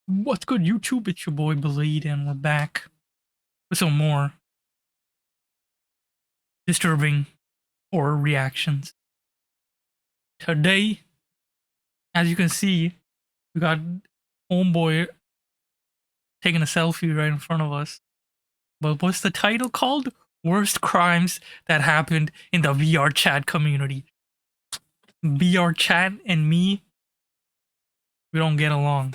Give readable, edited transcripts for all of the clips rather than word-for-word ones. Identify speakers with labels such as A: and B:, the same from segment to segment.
A: What's good, YouTube? It's your boy Blade, and we're back with some more disturbing horror reactions. Today, as you can see, we got Homeboy taking a selfie right in front of us. But what's the title called? Worst crimes that happened in the VRChat community. VRChat and me, we don't get along.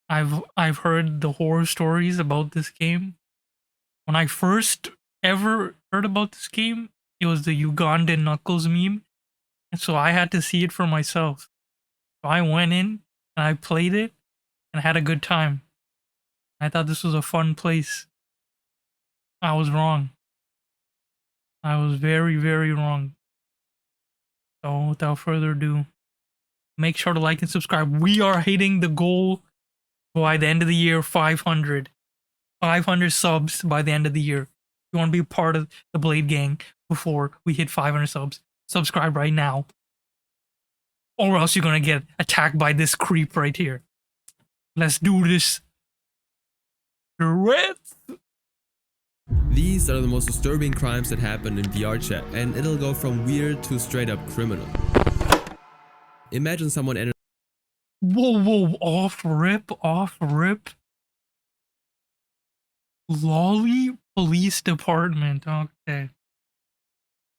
A: I've heard the horror stories about this game. When I first ever heard about this game, it was the Ugandan Knuckles meme, and so I had to see it for myself. So I went in and I played it and had a good time. I thought this was a fun place. I was wrong. I was very, very wrong. So without further ado, make sure to like and subscribe. We are hitting the goal by the end of the year, 500. 500 subs by the end of the year. If you want to be a part of the Blade Gang before we hit 500 subs, subscribe right now. Or else you're gonna get attacked by this creep right here. Let's do this.
B: These are the most disturbing crimes that happen in VRChat, and it'll go from weird to straight up criminal. Imagine someone entering
A: Whoa, off rip. Lolly Police Department, okay.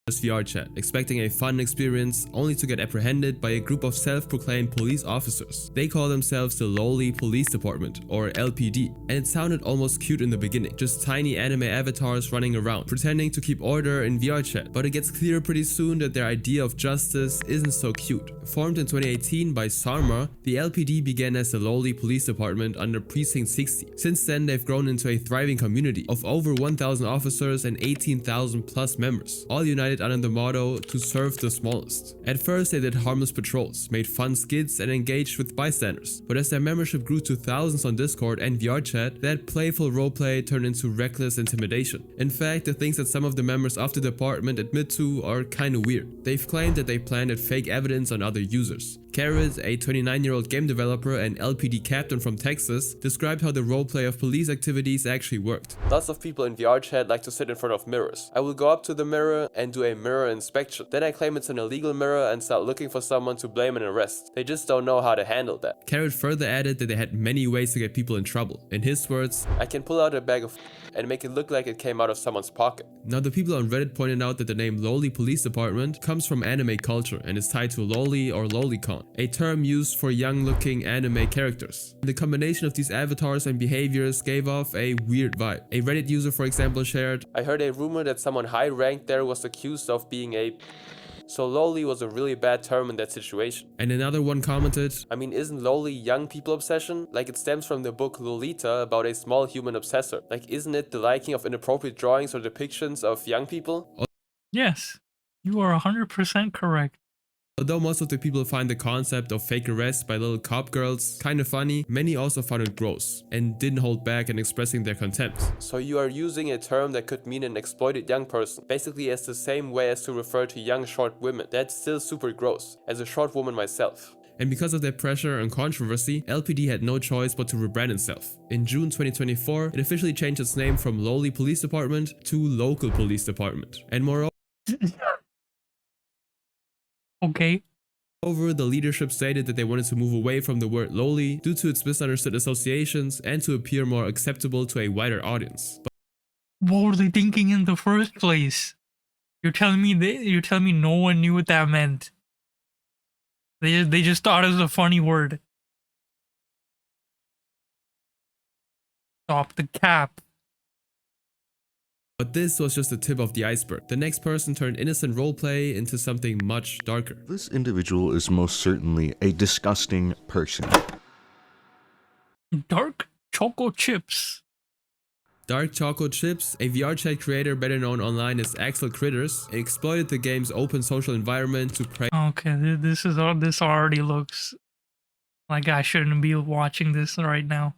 B: this VRChat, expecting a fun experience, only to get apprehended by a group of self-proclaimed police officers. They call themselves the Lowly Police Department, or LPD, and it sounded almost cute in the beginning, just tiny anime avatars running around, pretending to keep order in VRChat, but it gets clear pretty soon that their idea of justice isn't so cute. Formed in 2018 by Sarma, the LPD began as the Lowly Police Department under Precinct 60. Since then, they've grown into a thriving community of over 1,000 officers and 18,000 plus members, all united under the motto to serve the smallest. At first they did harmless patrols, made fun skits and engaged with bystanders, but as their membership grew to thousands on Discord and VRChat, that playful roleplay turned into reckless intimidation. In fact, the things that some of the members of the department admit to are kinda weird. They've claimed that they planted fake evidence on other users. Carrot, a 29-year-old game developer and LPD captain from Texas, described how the roleplay of police activities actually worked. Lots of people in VRChat like to sit in front of mirrors. I will go up to the mirror and do a mirror inspection. Then I claim it's an illegal mirror and start looking for someone to blame and arrest. They just don't know how to handle that. Carrot further added that they had many ways to get people in trouble. In his words, I can pull out a bag of and make it look like it came out of someone's pocket. Now the people on Reddit pointed out that the name Lowly Police Department comes from anime culture and is tied to loli or lolicon, a term used for young-looking anime characters. The combination of these avatars and behaviors gave off a weird vibe. A Reddit user, for example, shared, I heard a rumor that someone high-ranked there was accused of being a... So lowly was a really bad term in that situation. And another one commented, I mean, isn't lowly young people obsession? Like it stems from the book Lolita about a small human obsessor. Like isn't it the liking of inappropriate drawings or depictions of young people?
A: Yes, you are 100% correct.
B: Although most of the people find the concept of fake arrests by little cop girls kinda funny, many also found it gross and didn't hold back in expressing their contempt. So you are using a term that could mean an exploited young person, basically as the same way as to refer to young short women. That's still super gross, as a short woman myself. And because of their pressure and controversy, LPD had no choice but to rebrand itself. In June 2024, it officially changed its name from Lowly Police Department to Local Police Department. And moreover,
A: Okay.
B: the leadership stated that they wanted to move away from the word lowly due to its misunderstood associations and to appear more acceptable to a wider audience.
A: What were they thinking in the first place? You're telling me no one knew what that meant. They just thought it was a funny word. Stop the cap.
B: But this was just the tip of the iceberg. The next person turned innocent roleplay into something much darker.
C: This individual is most certainly a disgusting person.
A: Dark Choco Chips.
B: Dark Choco Chips, a VRChat creator better known online as Axel Critters, exploited the game's open social environment to prey.
A: Okay, this already looks like I shouldn't be watching this right now.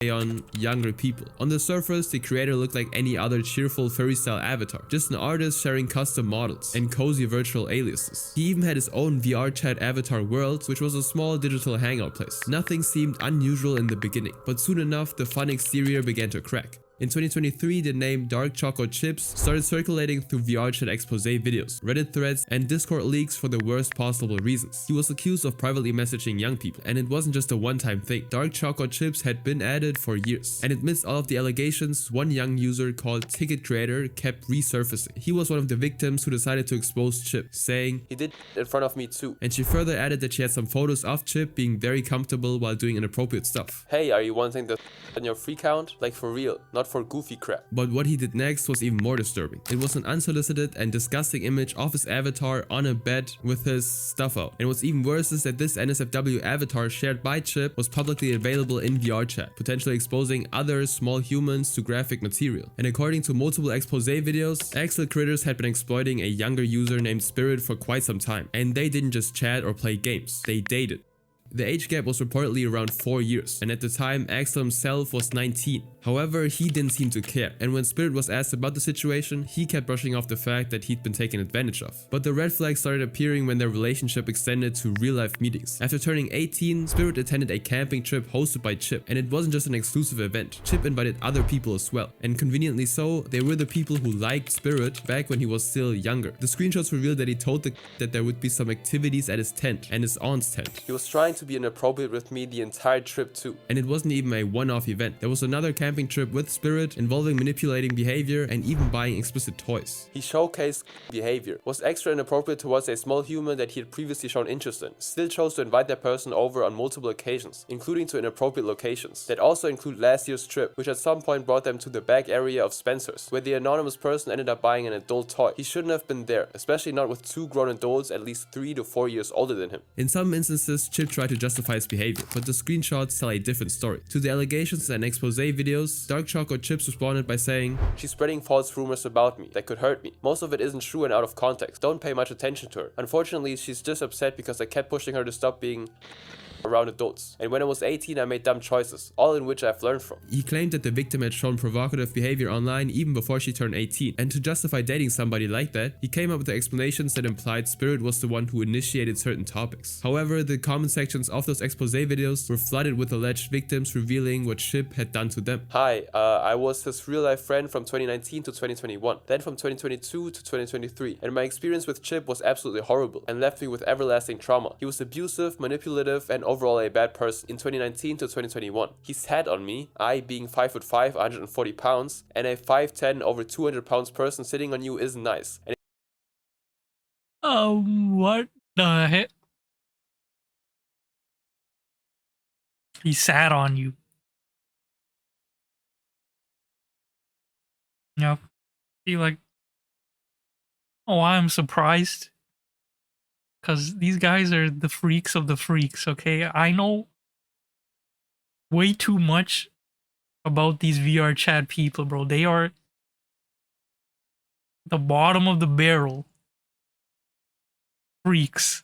B: on younger people. On the surface, the creator looked like any other cheerful furry style avatar, just an artist sharing custom models and cozy virtual aliases. He even had his own VRChat avatar world, which was a small digital hangout place. Nothing seemed unusual in the beginning, but soon enough the fun exterior began to crack. In 2023, the name Dark Chocolate Chips started circulating through VRChat expose videos, Reddit threads, and Discord leaks for the worst possible reasons. He was accused of privately messaging young people, and it wasn't just a one-time thing. Dark Chocolate Chips had been added for years, and amidst all of the allegations, one young user called Ticket Creator kept resurfacing. He was one of the victims who decided to expose Chip, saying, "He did it in front of me too." And she further added that she had some photos of Chip being very comfortable while doing inappropriate stuff. "Hey, are you wanting the in your free count? Like for real, not for goofy crap." But what he did next was even more disturbing. It was an unsolicited and disgusting image of his avatar on a bed with his stuff out. And what's even worse is that this NSFW avatar shared by Chip was publicly available in VRChat, potentially exposing other small humans to graphic material. And according to multiple expose videos, Axel critters had been exploiting a younger user named Spirit for quite some time. And they didn't just chat or play games, they dated. The age gap was reportedly around 4 years, and at the time Axel himself was 19. However, he didn't seem to care, and when Spirit was asked about the situation, he kept brushing off the fact that he'd been taken advantage of. But the red flags started appearing when their relationship extended to real-life meetings. After turning 18, Spirit attended a camping trip hosted by Chip, and it wasn't just an exclusive event. Chip invited other people as well, and conveniently so, they were the people who liked Spirit back when he was still younger. The screenshots revealed that he told that there would be some activities at his tent and his aunt's tent. He was trying to be inappropriate with me the entire trip too. And it wasn't even a one-off event. There was another camping trip with Spirit involving manipulating behavior and even buying explicit toys. He showcased behavior, was extra inappropriate towards a small human that he had previously shown interest in, still chose to invite that person over on multiple occasions, including to inappropriate locations. That also include last year's trip, which at some point brought them to the back area of Spencer's, where the anonymous person ended up buying an adult toy. He shouldn't have been there, especially not with two grown adults at least 3 to 4 years older than him. In some instances, Chip tried to justify his behavior, but the screenshots tell a different story. To the allegations and expose videos, Dark Chocolate Chips responded by saying, "She's spreading false rumors about me that could hurt me. Most of it isn't true and out of context. Don't pay much attention to her. Unfortunately, she's just upset because I kept pushing her to stop being around adults. And when I was 18, I made dumb choices, all in which I've learned from." He claimed that the victim had shown provocative behavior online even before she turned 18. And to justify dating somebody like that, he came up with explanations that implied Spirit was the one who initiated certain topics. However, the comment sections of those expose videos were flooded with alleged victims revealing what Chip had done to them. "Hi, I was his real-life friend from 2019 to 2021, then from 2022 to 2023, and my experience with Chip was absolutely horrible and left me with everlasting trauma. He was abusive, manipulative, and overall a bad person in 2019 to 2021. He sat on me, I being 5'5", 140 pounds, and a 5'10", over 200 pounds person sitting on you isn't nice." And
A: what the heck? He sat on you. Yep. He like, oh, I'm surprised. Because these guys are the freaks of the freaks, okay? I know way too much about these VRChat people, bro. They are the bottom of the barrel. Freaks.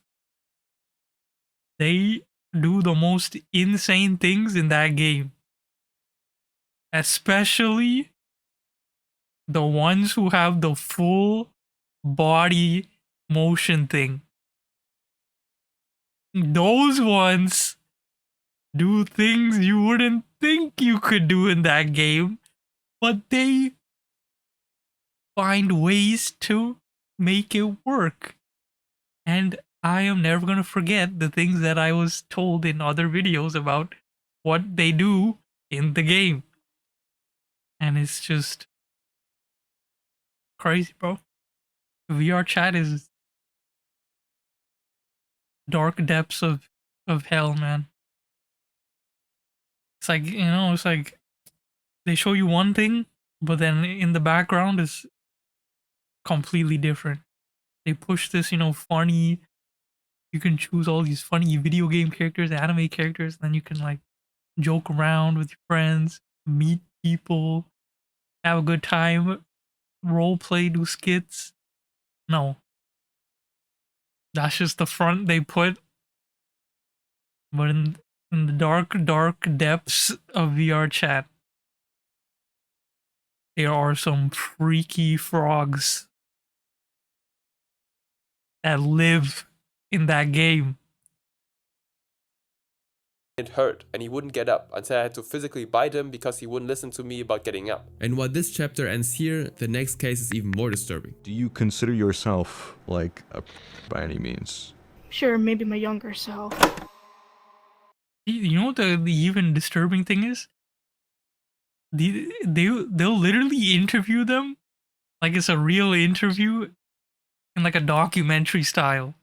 A: They do the most insane things in that game. Especially the ones who have the full body motion thing. Those ones do things you wouldn't think you could do in that game, but they find ways to make it work. And I am never going to forget the things that I was told in other videos about what they do in the game. And it's just crazy, bro. VRChat is dark depths of hell, man. It's like, you know, it's like they show you one thing, but then in the background is completely different. They push this, you know, funny, you can choose all these funny video game characters, anime characters, and then you can like joke around with your friends, meet people, have a good time, role play, do skits. No. That's just the front they put. But In the dark, dark depths of VRChat, there are some freaky frogs that live in that game.
B: It hurt, and he wouldn't get up until I had to physically bite him because he wouldn't listen to me about getting up. And while this chapter ends here, the next case is even more disturbing.
C: Do you consider yourself like a by any means?
D: Sure, maybe my younger self.
A: You know what the even disturbing thing is? They'll literally interview them like it's a real interview in like a documentary style.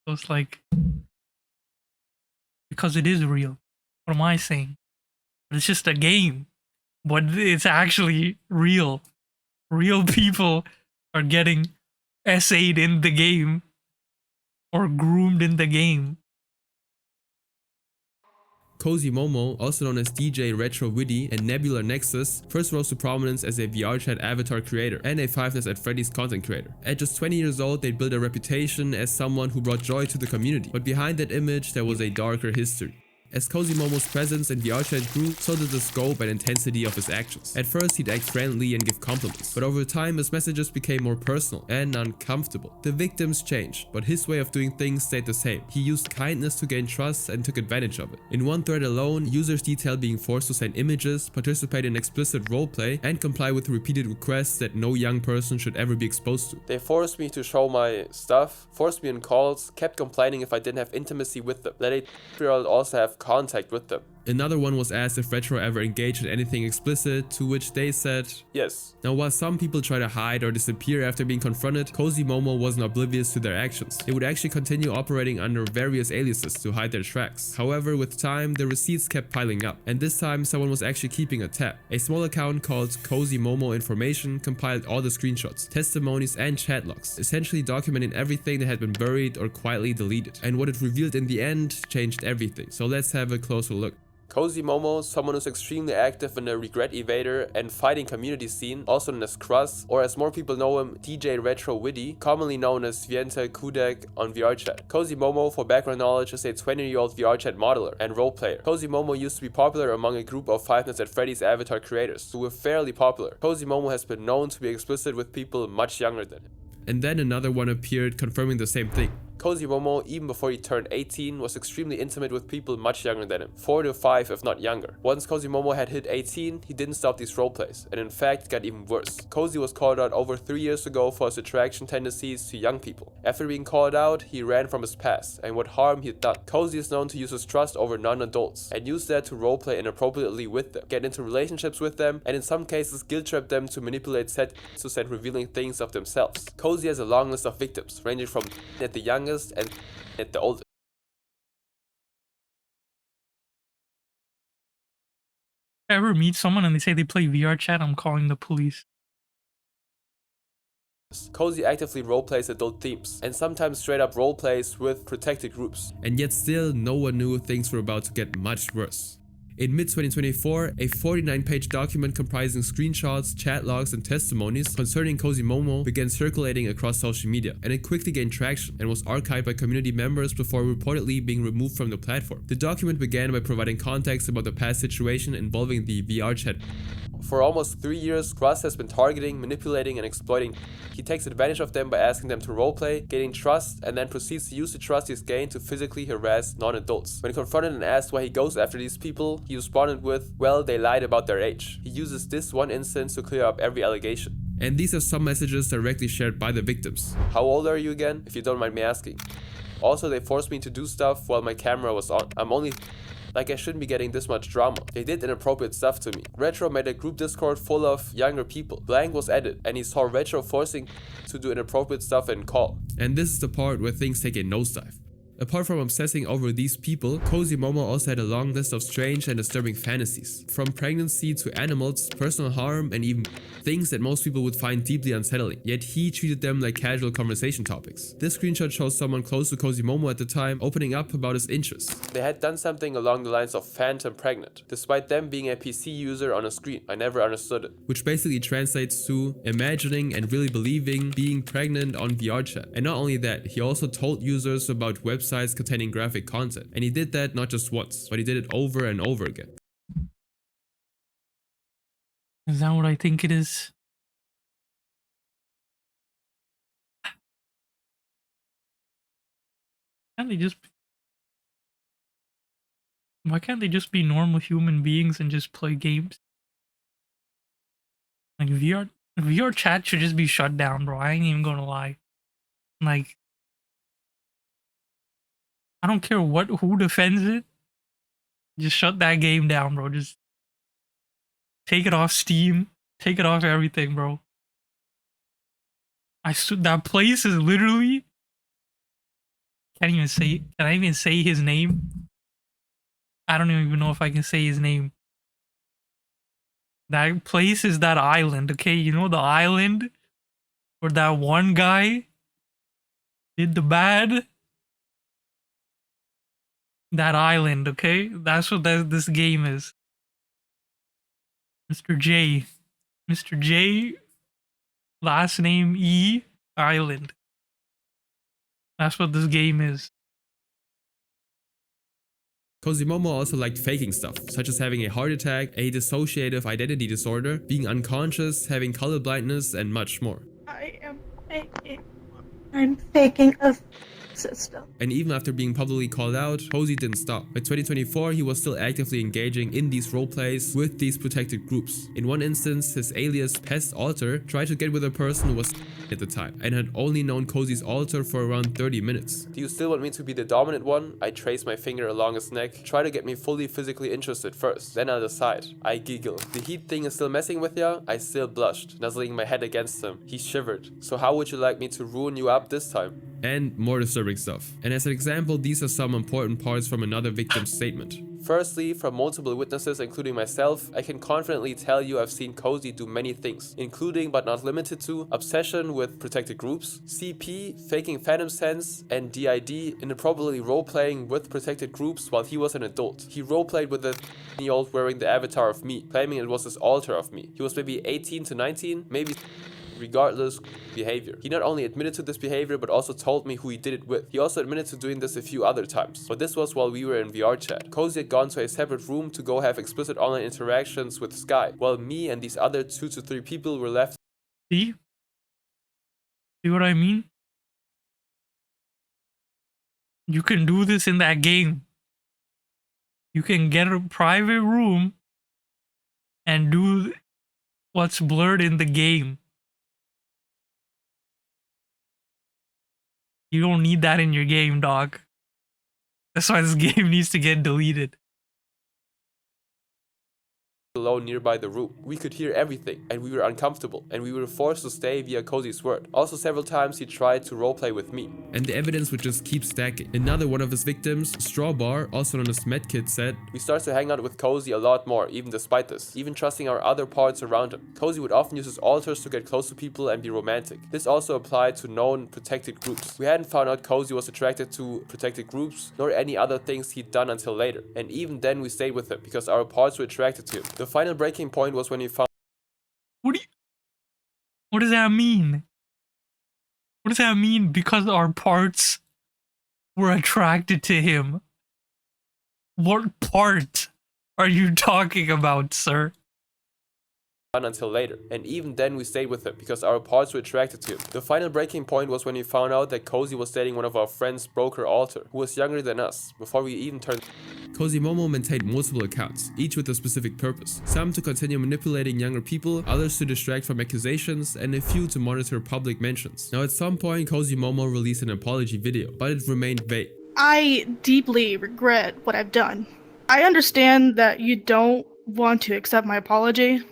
A: So it's like, because it is real. What am I saying? It's just a game, but it's actually real. Real people are getting essayed in the game or groomed in the game.
B: Cozy Momo, also known as DJ Retro Witty and Nebula Nexus, first rose to prominence as a VRChat avatar creator and a Five Nights at Freddy's content creator. At just 20 years old, they built a reputation as someone who brought joy to the community, but behind that image there was a darker history. As Cozy Momo's presence in VRChat grew, so did the scope and intensity of his actions. At first, he'd act friendly and give compliments, but over time his messages became more personal and uncomfortable. The victims changed, but his way of doing things stayed the same. He used kindness to gain trust and took advantage of it. In one thread alone, users detailed being forced to send images, participate in explicit roleplay, and comply with repeated requests that no young person should ever be exposed to. They forced me to show my stuff, forced me in calls, kept complaining if I didn't have intimacy with them, let a 3-year-old also have contact with them. Another one was asked if Retro ever engaged in anything explicit, to which they said yes. Now while some people try to hide or disappear after being confronted, Cozy Momo wasn't oblivious to their actions. They would actually continue operating under various aliases to hide their tracks. However, with time, the receipts kept piling up, and this time someone was actually keeping a tab. A small account called Cozy Momo Information compiled all the screenshots, testimonies and chat logs, essentially documenting everything that had been buried or quietly deleted. And what it revealed in the end changed everything, so let's have a closer look. Cozy Momo, someone who's extremely active in the regret evader and fighting community scene, also known as Krus, or as more people know him, DJ Retro Witty, commonly known as Viente Kudek on VRChat. Cozy Momo, for background knowledge, is a 20-year-old VRChat modeler and roleplayer. Cozy Momo used to be popular among a group of Five Nights at Freddy's avatar creators, who were fairly popular. Cozy Momo has been known to be explicit with people much younger than him. And then another one appeared confirming the same thing. Cozy Momo, even before he turned 18, was extremely intimate with people much younger than him, 4 to 5 if not younger. Once Cozy Momo had hit 18, he didn't stop these roleplays, and in fact got even worse. Cozy was called out over 3 years ago for his attraction tendencies to young people. After being called out, he ran from his past and what harm he'd done. Cozy is known to use his trust over non-adults, and use that to roleplay inappropriately with them, get into relationships with them, and in some cases guilt trap them to manipulate set to send revealing things of themselves. Cozy has a long list of victims, ranging from at the youngest and at the oldest.
A: If I ever meet someone and they say they play VRChat, I'm calling the police.
B: Cozy actively roleplays adult themes, and sometimes straight up roleplays with protected groups. And yet still, no one knew things were about to get much worse. In mid-2024, a 49-page document comprising screenshots, chat logs, and testimonies concerning Cozy Momo began circulating across social media, and it quickly gained traction and was archived by community members before reportedly being removed from the platform. The document began by providing context about the past situation involving the VRChat. For almost 3 years, Krus has been targeting, manipulating, and exploiting. He takes advantage of them by asking them to roleplay, gaining trust, and then proceeds to use the trust he's gained to physically harass non-adults. When confronted and asked why he goes after these people, he responded with, well, they lied about their age. He uses this one instance to clear up every allegation. And these are some messages directly shared by the victims. How old are you again, if you don't mind me asking? Also, they forced me to do stuff while my camera was on. I'm only like I shouldn't be getting this much drama. They did inappropriate stuff to me. Retro made a group Discord full of younger people. Blank was added, and he saw Retro forcing to do inappropriate stuff in call. And this is the part where things take a nosedive. Apart from obsessing over these people, Cozy Momo also had a long list of strange and disturbing fantasies. From pregnancy to animals, personal harm, and even things that most people would find deeply unsettling. Yet he treated them like casual conversation topics. This screenshot shows someone close to Cozy Momo at the time opening up about his interests. They had done something along the lines of phantom pregnant, despite them being a PC user on a screen. I never understood it. Which basically translates to imagining and really believing being pregnant on VRChat. And not only that, he also told users about websites websites containing graphic content. And he did that not just once, but he did it over and over again.
A: Is that what I think it is? Can't they just... Why can't they just be normal human beings and just play games? Like VR chat should just be shut down, bro. I ain't even gonna lie. Like, I don't care who defends it. Just shut that game down, bro. Just take it off Steam. Take it off everything, bro. That place is literally... Can I even say his name? I don't even know if I can say his name. That place is that island, okay? You know the island where that one guy did the bad? That island, okay? That's what this game is. Mr. J. Mr. J, last name E, Island. That's what this game is.
B: Cozy Momo also liked faking stuff, such as having a heart attack, a dissociative identity disorder, being unconscious, having color blindness, and much more.
D: I'm faking a system.
B: And even after being publicly called out, Cozy didn't stop. By 2024, he was still actively engaging in these roleplays with these protected groups. In one instance, his alias Pest Alter tried to get with a person who was at the time and had only known Cozy's alter for around 30 minutes. Do you still want me to be the dominant one? I trace my finger along his neck, try to get me fully physically interested first, then I'll decide. I giggle. The heat thing is still messing with ya? I still blushed, nuzzling my head against him. He shivered. So how would you like me to ruin you up this time? And more disturbing stuff. And as an example, these are some important parts from another victim's statement. Firstly, from multiple witnesses including myself, I can confidently tell you I've seen Cozy do many things, including but not limited to obsession with protected groups, CP, faking phantom sense, and DID, inappropriately role-playing with protected groups while he was an adult. He role-played with a 13-year-old wearing the avatar of me, claiming it was his alter of me. He was maybe 18 to 19, maybe regardless behavior. He not only admitted to this behavior but also told me who he did it with. He also admitted to doing this a few other times, but this was while we were in VRChat. Cozy had gone to a separate room to go have explicit online interactions with Sky, while me and these other 2 to 3 people were left.
A: See? See what I mean? You can do this in that game. You can get a private room and do what's blurred in the game. You don't need that in your game, dog. That's why this game needs to get deleted.
B: Alone nearby the room. We could hear everything, and we were uncomfortable, and we were forced to stay via Cozy's word. Also several times he tried to roleplay with me. And the evidence would just keep stacking. Another one of his victims, Strawbar, also known as Medkit, said, "We started to hang out with Cozy a lot more, even despite this, even trusting our other parts around him. Cozy would often use his alters to get close to people and be romantic. This also applied to known protected groups. We hadn't found out Cozy was attracted to protected groups, nor any other things he'd done until later. And even then we stayed with him, because our parts were attracted to him. The final breaking point was when he found..."
A: What does that mean? What does that mean? Because our parts were attracted to him. What part are you talking about, sir?
B: Until later, and even then we stayed with him because our parts were attracted to him. The final breaking point was when he found out that Cozy was dating one of our friends' broker alter, who was younger than us, before we even turned. Cozy Momo maintained multiple accounts, each with a specific purpose. Some to continue manipulating younger people, others to distract from accusations, and a few to monitor public mentions. Now at some point Cozy Momo released an apology video, but it remained vague.
D: I deeply regret what I've done. I understand that you don't want to accept my apology,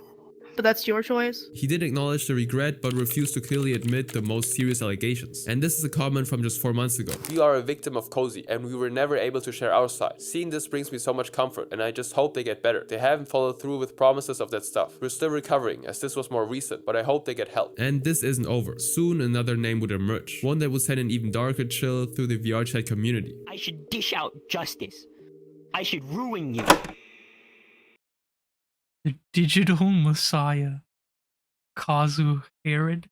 D: but that's your choice.
B: He did acknowledge the regret, but refused to clearly admit the most serious allegations. And this is a comment from just 4 months ago. "We are a victim of Cozy, and we were never able to share our side. Seeing this brings me so much comfort, and I just hope they get better. They haven't followed through with promises of that stuff. We're still recovering, as this was more recent, but I hope they get help." And this isn't over. Soon another name would emerge, one that would send an even darker chill through the VRChat community.
E: "I should dish out justice. I should ruin you."
A: The digital messiah, Kazu Herod.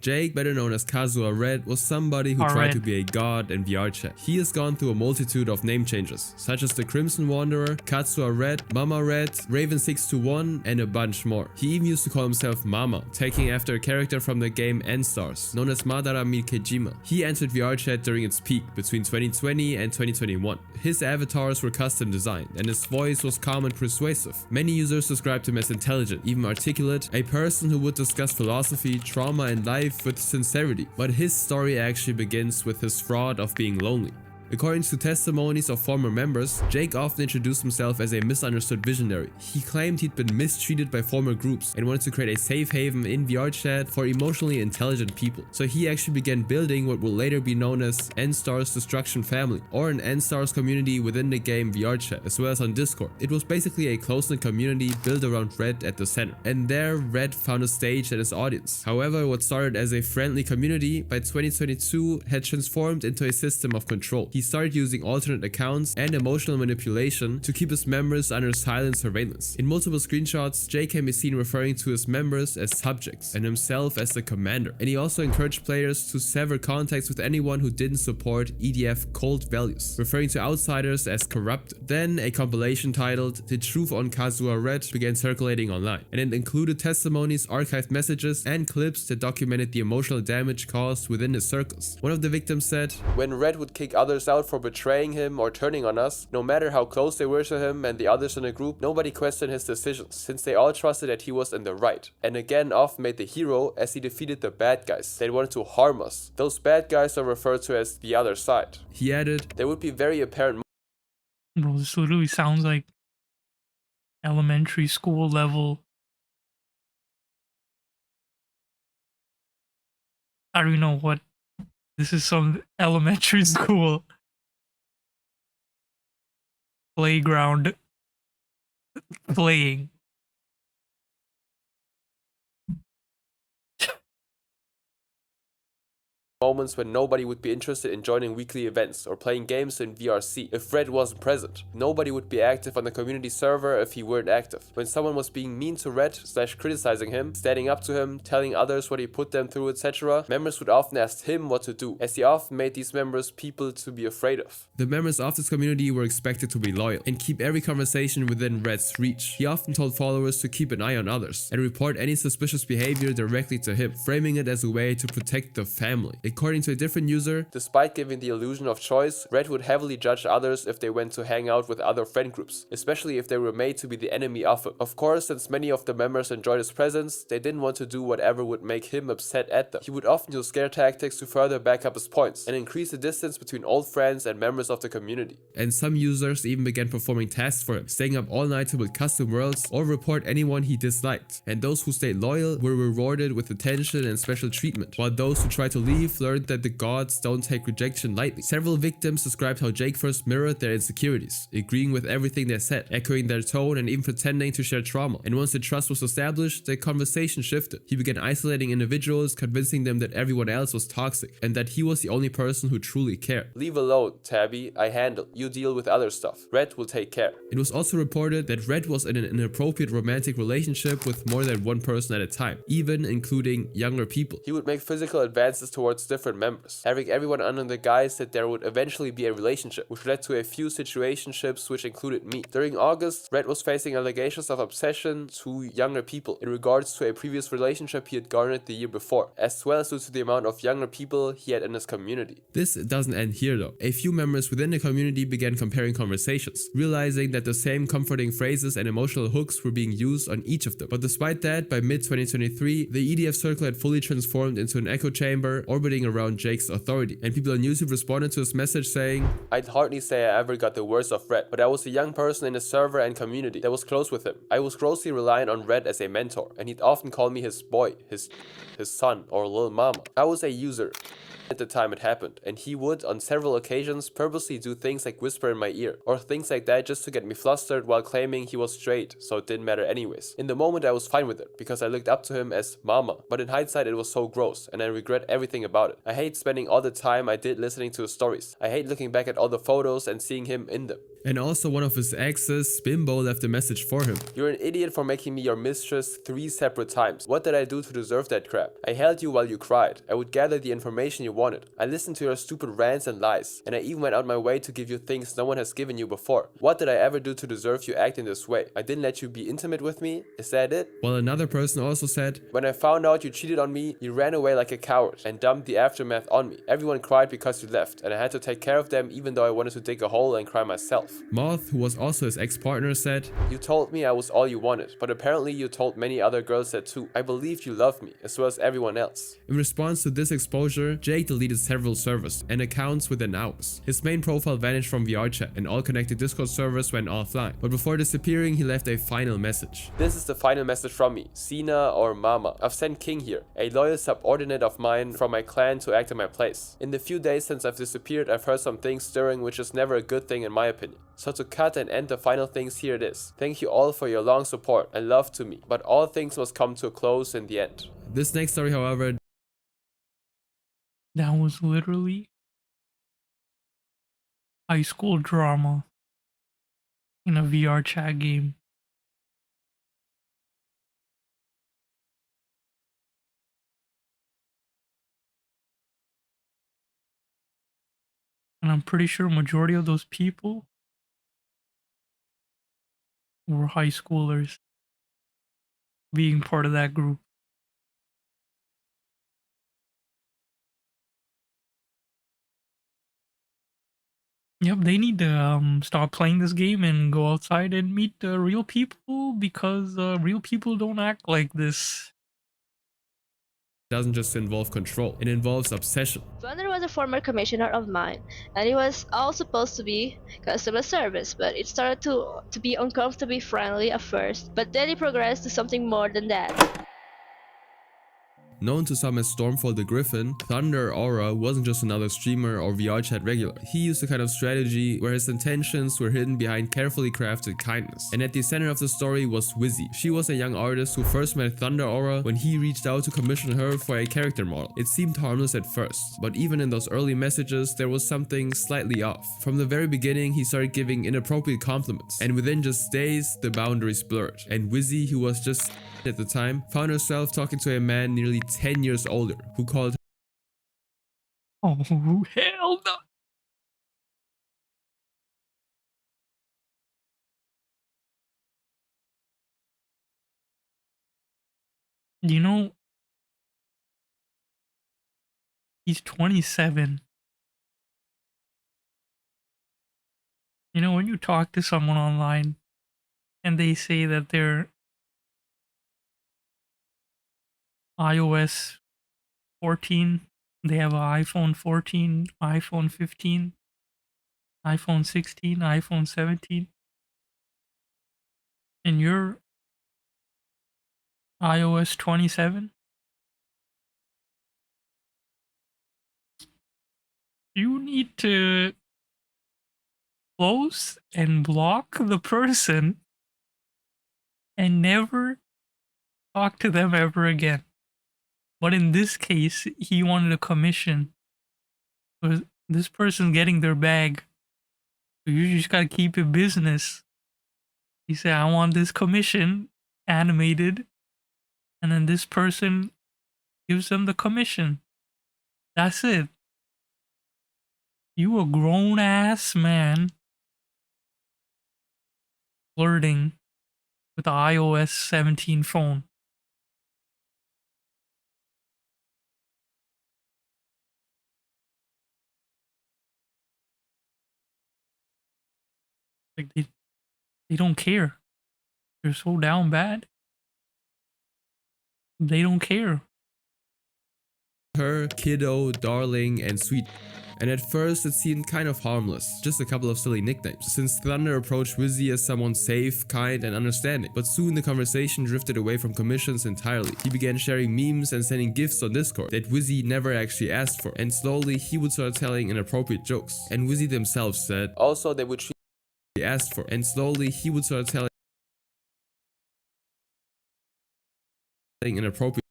B: Jake, better known as Kazuha Red, was somebody who tried to be a god in VRChat. He has gone through a multitude of name changes, such as the Crimson Wanderer, Katsuha Red, Mama Red, Raven621, and a bunch more. He even used to call himself Mama, taking after a character from the game N-Stars, known as Madara Mikejima. He entered VRChat during its peak between 2020 and 2021. His avatars were custom designed, and his voice was calm and persuasive. Many users described him as intelligent, even articulate, a person who would discuss philosophy, trauma, and life with sincerity, but his story actually begins with his fraud of being lonely. According to testimonies of former members, Jake often introduced himself as a misunderstood visionary. He claimed he'd been mistreated by former groups and wanted to create a safe haven in VRChat for emotionally intelligent people. So he actually began building what will later be known as N-Stars Destruction Family, or an N-Stars community within the game VRChat, as well as on Discord. It was basically a close-knit community built around Red at the center, and there Red found a stage and his audience. However, what started as a friendly community by 2022 had transformed into a system of control. He started using alternate accounts and emotional manipulation to keep his members under silent surveillance. In multiple screenshots, Jake can be seen referring to his members as subjects and himself as the commander. And he also encouraged players to sever contacts with anyone who didn't support EDF cult values, referring to outsiders as corrupted. Then a compilation titled "The Truth on Kazuha Red" began circulating online, and it included testimonies, archived messages, and clips that documented the emotional damage caused within his circles. One of the victims said, "When Red would kick others out for betraying him or turning on us, no matter how close they were to him and the others in the group, nobody questioned his decisions, since they all trusted that he was in the right, and again often made the hero as he defeated the bad guys. They wanted to harm us. Those bad guys are referred to as the other side." He added, "There would be very apparent..."
A: Bro, this literally sounds like elementary school level. I don't even know what. This is some elementary school playground playing.
B: Moments when nobody would be interested in joining weekly events or playing games in VRC if Red wasn't present. Nobody would be active on the community server if he weren't active. When someone was being mean to Red / criticizing him, standing up to him, telling others what he put them through, etc., members would often ask him what to do, as he often made these members people to be afraid of. The members of this community were expected to be loyal and keep every conversation within Red's reach. He often told followers to keep an eye on others and report any suspicious behavior directly to him, framing it as a way to protect the family. According to a different user, despite giving the illusion of choice, Red would heavily judge others if they went to hang out with other friend groups, especially if they were made to be the enemy of him. Of course, since many of the members enjoyed his presence, they didn't want to do whatever would make him upset at them. He would often use scare tactics to further back up his points and increase the distance between old friends and members of the community. And some users even began performing tasks for him, staying up all night to build custom worlds or report anyone he disliked. And those who stayed loyal were rewarded with attention and special treatment, while those who tried to leave learned that the gods don't take rejection lightly. Several victims described how Jake first mirrored their insecurities, agreeing with everything they said, echoing their tone, and even pretending to share trauma. And once the trust was established, the conversation shifted. He began isolating individuals, convincing them that everyone else was toxic, and that he was the only person who truly cared. "Leave alone, Tabby, I handle. You deal with other stuff. Red will take care." It was also reported that Red was in an inappropriate romantic relationship with more than one person at a time, even including younger people. He would make physical advances towards different members, having everyone under the guise that there would eventually be a relationship, which led to a few situationships which included me. During August, Red was facing allegations of obsession to younger people in regards to a previous relationship he had garnered the year before, as well as due to the amount of younger people he had in his community. This doesn't end here though. A few members within the community began comparing conversations, realizing that the same comforting phrases and emotional hooks were being used on each of them. But despite that, by mid-2023, the EDF circle had fully transformed into an echo chamber orbiting around Jake's authority, and people on YouTube responded to his message saying, "I'd hardly say I ever got the worst of Red, but I was a young person in the server and community that was close with him. I was grossly reliant on Red as a mentor, and he'd often call me his boy, his son, or little mama. I was a user at the time it happened, and he would, on several occasions, purposely do things like whisper in my ear, or things like that just to get me flustered while claiming he was straight, so it didn't matter anyways. In the moment I was fine with it, because I looked up to him as mama, but in hindsight it was so gross, and I regret everything about it. I hate spending all the time I did listening to his stories. I hate looking back at all the photos and seeing him in them. And also one of his exes, Bimbo, left a message for him. You're an idiot for making me your mistress 3 separate times. What did I do to deserve that crap? I held you while you cried. I would gather the information you wanted. I listened to your stupid rants and lies. And I even went out my way to give you things no one has given you before. What did I ever do to deserve you acting this way? I didn't let you be intimate with me? Is that it? While another person also said, when I found out you cheated on me, you ran away like a coward and dumped the aftermath on me. Everyone cried because you left, and I had to take care of them even though I wanted to dig a hole and cry myself. Moth, who was also his ex-partner, said, you told me I was all you wanted, but apparently you told many other girls that too. I believed you loved me, as well as everyone else. In response to this exposure, Jake deleted several servers and accounts within hours. His main profile vanished from VRChat and all connected Discord servers went offline. But before disappearing, he left a final message. This is the final message from me, Sina or Mama. I've sent King here, a loyal subordinate of mine from my clan, to act in my place. In the few days since I've disappeared, I've heard some things stirring, which is never a good thing in my opinion. So to cut and end the final things, here it is. Thank you all for your long support and love to me, but all things must come to a close in the end. This next story, however,
A: That was literally high school drama in a VR chat game. And I'm pretty sure majority of those people were high schoolers being part of that group. Yep, they need to stop playing this game and go outside and meet real people, because real people don't act like this.
B: doesn't just involve control, it involves obsession.
F: Thunder was a former commissioner of mine, and it was all supposed to be customer service, but it started to be uncomfortably friendly at first, but then it progressed to something more than that.
B: Known to some as Stormfall the Griffin, Thunder Aura wasn't just another streamer or VRChat regular. He used a kind of strategy where his intentions were hidden behind carefully crafted kindness. And at the center of the story was Wizzy. She was a young artist who first met Thunder Aura when he reached out to commission her for a character model. It seemed harmless at first, but even in those early messages there was something slightly off. From the very beginning he started giving inappropriate compliments, and within just days the boundaries blurred, and Wizzy, who was just at the time, found herself talking to a man nearly 10 years older who called her
A: Oh, hell no. You know, he's 27. You know, when you talk to someone online and they say that they're iOS 14, they have an iPhone 14, iPhone 15, iPhone 16, iPhone 17, and you're iOS 27, you need to close and block the person and never talk to them ever again. But in this case, he wanted a commission. So this person's getting their bag. So you just gotta keep it business. He said, I want this commission animated. And then this person gives them the commission. That's it. You a grown ass man flirting with the iOS 17 phone. Like they don't care. They're so down bad. They don't care.
B: her kiddo, darling, and sweet. And at first it seemed kind of harmless, just a couple of silly nicknames, since Thunder approached Wizzy as someone safe, kind, and understanding. But soon the conversation drifted away from commissions entirely. He began sharing memes and sending gifts on Discord that Wizzy never actually asked for, and slowly he would start telling inappropriate jokes. And Wizzy themselves said also they would treat he asked for, and slowly he would start telling inappropriate.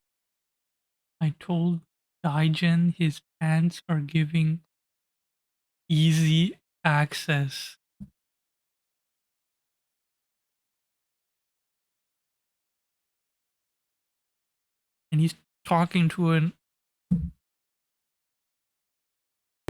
A: I told Daigen his pants are giving easy access. and he's talking to an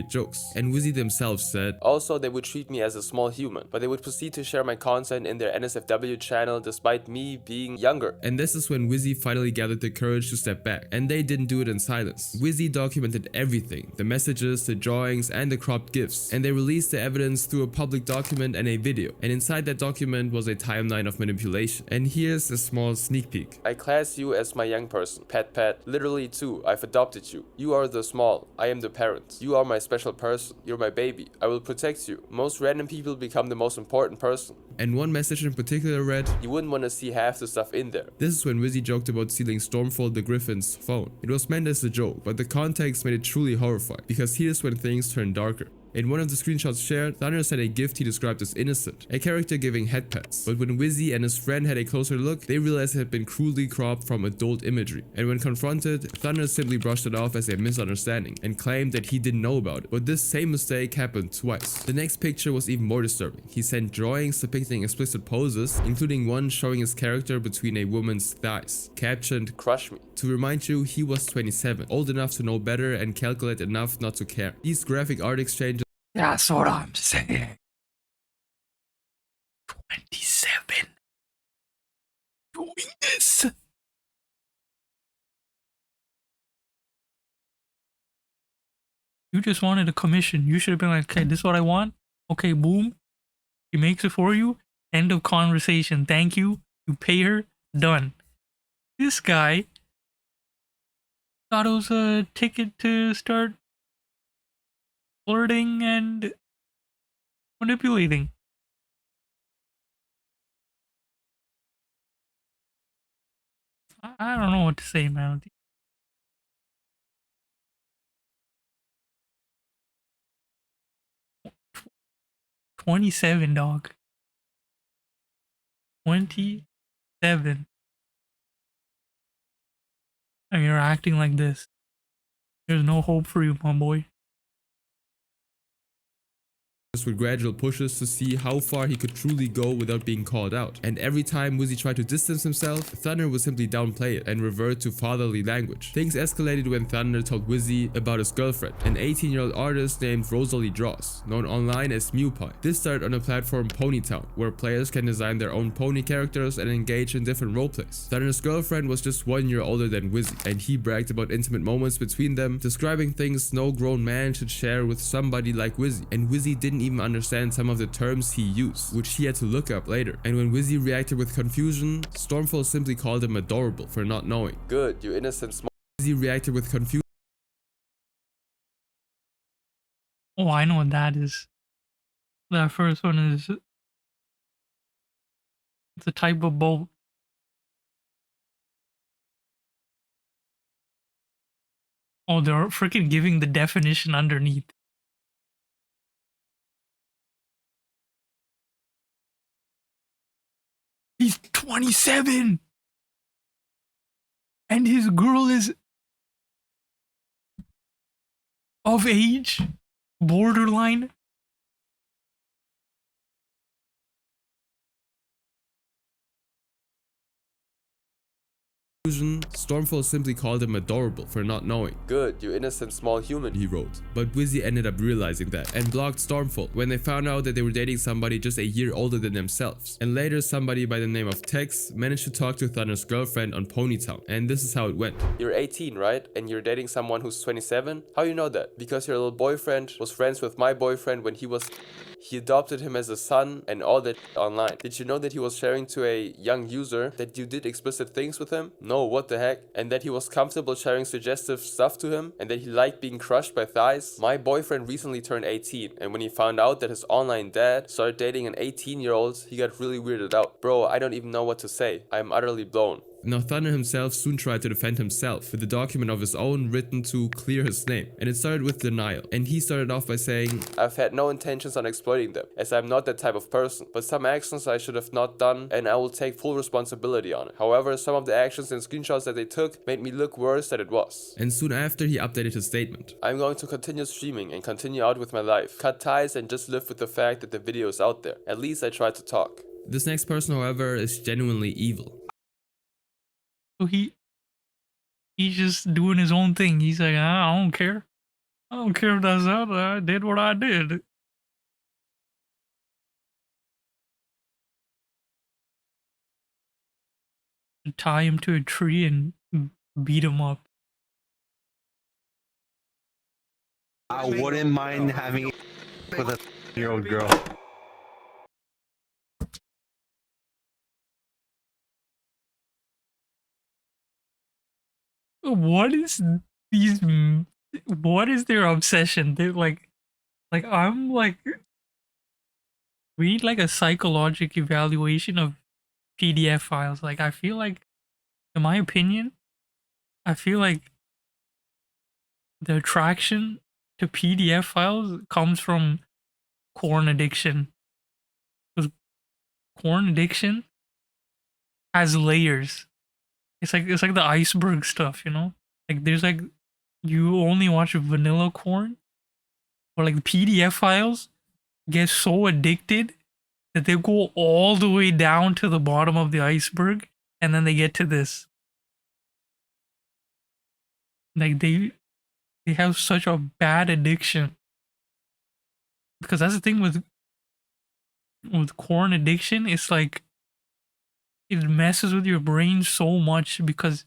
B: jokes. And Wizzy themselves said, also they would treat me as a small human, but they would proceed to share my content in their NSFW channel despite me being younger. And this is when Wizzy finally gathered the courage to step back, and they didn't do it in silence. Wizzy documented everything, the messages, the drawings, and the cropped GIFs, and they released the evidence through a public document and a video, and inside that document was a timeline of manipulation. And here's a small sneak peek. I class you as my young person, pet, literally too, I've adopted you. You are the small, I am the parent. You are my special person. You're my baby. I will protect you. Most random people become the most important person. And one message in particular read, you wouldn't want to see half the stuff in there. This is when Wizzy joked about stealing Stormfall the Griffin's phone. It was meant as a joke, but the context made it truly horrifying, because here's when things turn darker. In one of the screenshots shared, Thunder sent a gift he described as innocent, a character giving head pats. But when Wizzy and his friend had a closer look, they realized it had been crudely cropped from adult imagery. And when confronted, Thunder simply brushed it off as a misunderstanding and claimed that he didn't know about it. But this same mistake happened twice. The next picture was even more disturbing. He sent drawings depicting explicit poses, including one showing his character between a woman's thighs, captioned, "Crush me." To remind you, he was 27, old enough to know better and calculate enough not to care. These graphic art exchanges
A: That's what I'm saying. 27. Doing this. You just wanted a commission. You should have been like, okay, this is what I want. Okay, boom. She makes it for you. End of conversation. Thank you. You pay her. Done. This guy thought it was a ticket to start flirting and manipulating. I don't know what to say, man. 27, dog. 27. And you're acting like this. There's no hope for you, my boy.
B: with gradual pushes to see how far he could truly go without being called out. And every time Wizzy tried to distance himself, Thunder would simply downplay it and revert to fatherly language. Things escalated when Thunder told Wizzy about his girlfriend, an 18-year-old artist named Rosalie Draws, known online as MewPie. This started on the platform Ponytown, where players can design their own pony characters and engage in different roleplays. Thunder's girlfriend was just 1 year older than Wizzy, and he bragged about intimate moments between them, describing things no grown man should share with somebody like Wizzy. And Wizzy didn't even understand some of the terms he used, which he had to look up later. And when Wizzy reacted with confusion, Stormfall simply called him adorable for not knowing. Good, you innocent small. Wizzy reacted with confusion.
A: Oh, I know what that is. That first one is... it's a type of boat. Oh, they're freaking giving the definition underneath. He's 27! And his girl is... of age? Borderline?
B: Stormfall simply called him adorable for not knowing. Good, you innocent small human, he wrote. But Wizzy ended up realizing that and blocked Stormfall when they found out that they were dating somebody just a year older than themselves. And later somebody by the name of Tex managed to talk to Thunder's girlfriend on Ponytown, and this is how it went. You're 18, right? And you're dating someone who's 27? How you know that? Because your little boyfriend was friends with my boyfriend when he was... He adopted him as a son and all that online. Did you know that he was sharing to a young user that you did explicit things with him? No, what the heck? And that he was comfortable sharing suggestive stuff to him? And that he liked being crushed by thighs? My boyfriend recently turned 18, and when he found out that his online dad started dating an 18-year-old, he got really weirded out. Bro, I don't even know what to say. I'm utterly blown. Now Thunder himself soon tried to defend himself with a document of his own written to clear his name, and it started with denial. And he started off by saying, I've had no intentions on exploiting them, as I'm not that type of person, but some actions I should have not done, and I will take full responsibility on it. However, some of the actions and screenshots that they took made me look worse than it was. And soon after, he updated his statement. I'm going to continue streaming and continue out with my life, cut ties and just live with the fact that the video is out there. At least I tried to talk. This next person, however, is genuinely evil.
A: So he He's just doing his own thing. He's like, I don't care. I don't care if that's out. I did what I did. Tie him to a tree and beat him up.
G: I wouldn't mind having with a year-old girl.
A: What is these? What is their obsession? They're like I'm like, we need like a psychological evaluation of PDF files. Like I feel like, in my opinion, I feel like the attraction to PDF files comes from corn addiction. Because corn addiction has layers. It's like the iceberg stuff, you know? Like there's like, you only watch vanilla corn, or like the PDF files get so addicted that they go all the way down to the bottom of the iceberg, and then they get to this. Like they have such a bad addiction. Because that's the thing with corn addiction, it's like it messes with your brain so much because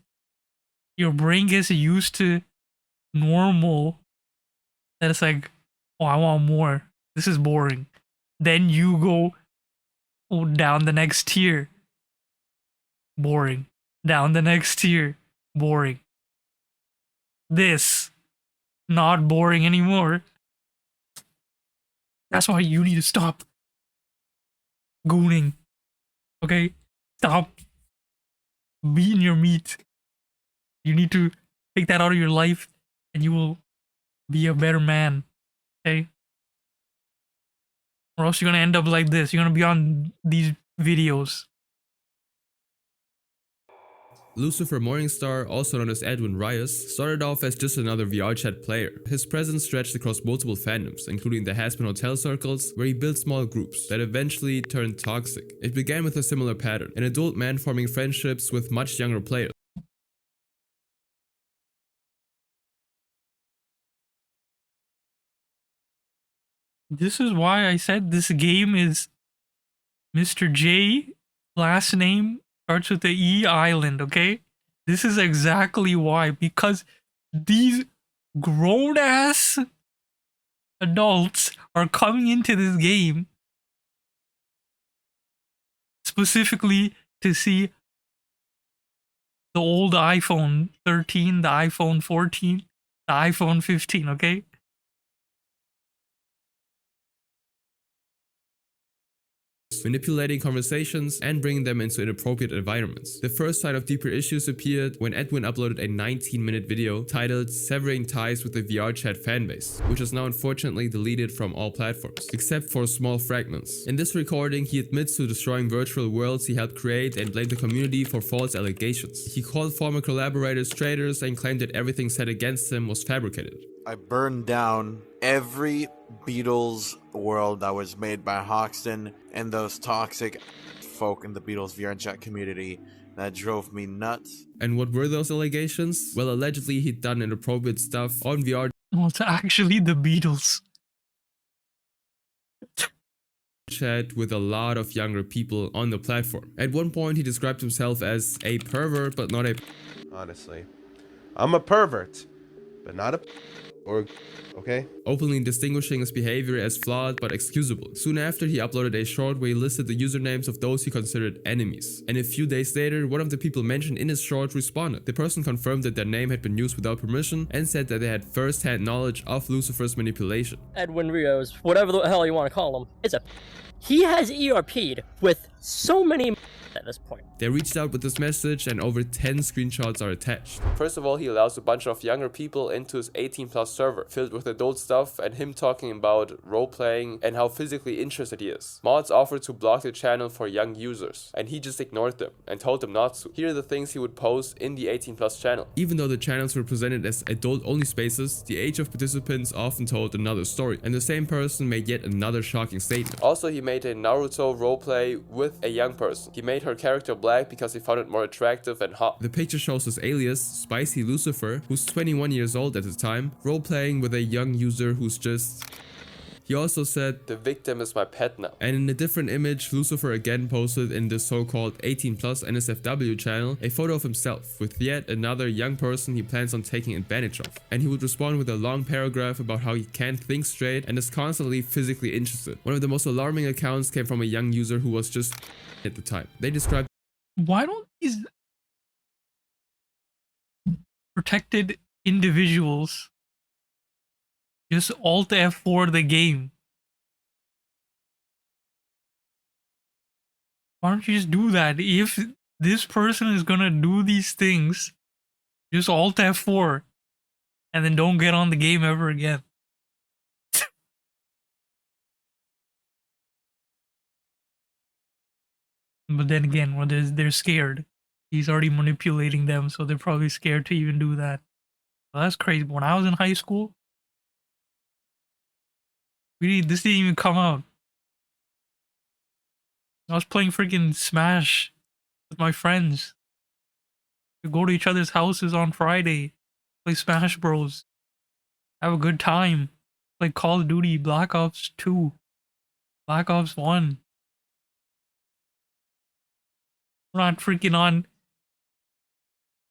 A: your brain gets used to normal that it's like, oh, I want more. This is boring. Then you go down the next tier. Boring. Down the next tier. Boring. This. Not boring anymore. That's why you need to stop gooning. Okay? Stop beating your meat. You need to take that out of your life and you will be a better man. Okay? Or else you're gonna end up like this. You're gonna be on these videos.
B: Lucifer Morningstar, also known as Edwin Rios, started off as just another VRChat player. His presence stretched across multiple fandoms, including the Hazbin Hotel circles, where he built small groups that eventually turned toxic. It began with a similar pattern, an adult man forming friendships with much younger players.
A: This is why I said this game is Mr. J, last name starts with the E Island, okay? This is exactly why. Because these grown-ass adults are coming into this game specifically to see the old iPhone 13, the iPhone 14, the iPhone 15, okay?
B: Manipulating conversations and bringing them into inappropriate environments. The first sign of deeper issues appeared when Edwin uploaded a 19-minute video titled Severing Ties with the VRChat Fanbase, which is now unfortunately deleted from all platforms, except for small fragments. In this recording, he admits to destroying virtual worlds he helped create and blamed the community for false allegations. He called former collaborators traitors and claimed that everything said against him was fabricated.
H: I burned down every Beatles world that was made by Hoxton and those toxic folk in the Beatles VRChat community that drove me nuts.
B: And what were those allegations? Well, allegedly he'd done inappropriate stuff on VRChat
A: It's actually the Beatles.
B: with a lot of younger people on the platform. At one point he described himself as a pervert but not a
G: Honestly, I'm a pervert, but not a or okay?
B: Openly distinguishing his behavior as flawed but excusable. Soon after, he uploaded a short where he listed the usernames of those he considered enemies. And a few days later, one of the people mentioned in his short responded. The person confirmed that their name had been used without permission and said that they had first-hand knowledge of Lucifer's manipulation.
I: Edwin Rios, whatever the hell you want to call him, is a... He has ERP'd with so many at this point.
B: They reached out with this message and over 10 screenshots are attached. First of all, he allows a bunch of younger people into his 18+ server, filled with adult stuff and him talking about role-playing and how physically interested he is. Mods offered to block the channel for young users, and he just ignored them and told them not to. Here are the things he would post in the 18+ channel. Even though the channels were presented as adult-only spaces, the age of participants often told another story, and the same person made yet another shocking statement. Also, he made a Naruto roleplay with a young person. He made her her character black because he found it more attractive and hot. The picture shows his alias, Spicy Lucifer, who's 21 years old at the time, role-playing with a young user who's just... He also said, "The victim is my pet now." And in a different image, Lucifer again posted in the so-called 18+ NSFW channel a photo of himself with yet another young person he plans on taking advantage of. And he would respond with a long paragraph about how he can't think straight and is constantly physically interested. One of the most alarming accounts came from a young user who was just at the time. They described,
A: Why don't these protected individuals just Alt F4 the game? Why don't you just do that? If this person is gonna do these things, just Alt F4 and then don't get on the game ever again. But then again, when they're scared. He's already manipulating them, so they're probably scared to even do that. Well, that's crazy. When I was in high school, this didn't even come out. I was playing freaking Smash with my friends. We go to each other's houses on Friday, play Smash Bros. Have a good time. Play Call of Duty, Black Ops 2, Black Ops 1. We're not freaking on